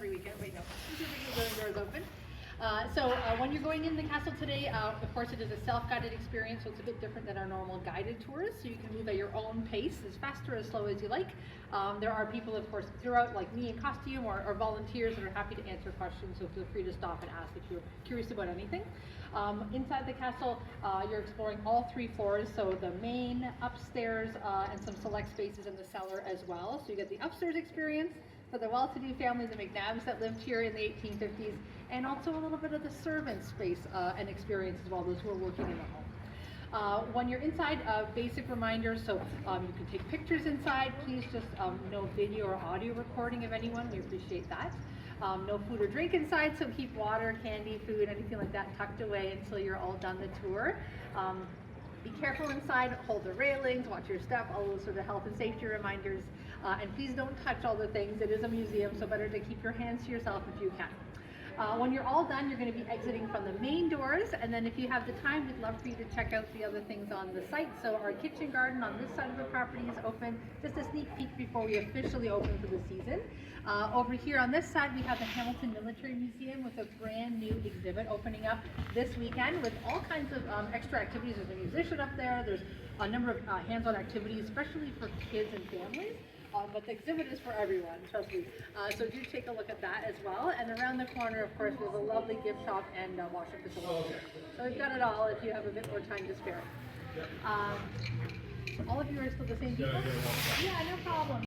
every weekend. Wait, no, the doors open. When you're going in the castle today, of course it is a self-guided experience, so it's a bit different than our normal guided tours, so you can move at your own pace, as fast or as slow as you like. There are people, of course, throughout, like me in costume, or volunteers that are happy to answer questions, so feel free to stop and ask if you're curious about anything. Inside the castle, you're exploring all 3 floors, so the main, upstairs, and some select spaces in the cellar as well. So you get the upstairs experience for the well-to-do family, the MacNabs that lived here in the 1850s, and also a little bit of the servant space and experience as well, those who are working in the home. When you're inside, basic reminders, so you can take pictures inside. Please just no video or audio recording of anyone, we appreciate that. No food or drink inside, so keep water, candy, food, anything like that tucked away until you're all done the tour. Be careful inside, hold the railings, watch your step, all those sort of health and safety reminders. And please don't touch all the things. It is a museum, so better to keep your hands to yourself if you can. When you're all done, you're going to be exiting from the main doors, and then if you have the time, we'd love for you to check out the other things on the site. So our kitchen garden on this side of the property is open, just a sneak peek before we officially open for the season. Over here on this side, we have the Hamilton Military Museum with a brand new exhibit opening up this weekend with all kinds of extra activities. There's a musician up there, there's a number of hands-on activities, especially for kids and families. But the exhibit is for everyone, trust me. So do take a look at that as well. And around the corner, of course, we have a lovely gift shop and washer facility. So we've got it all if you have a bit more time to spare. All of you are still the same people? Yeah, no problem.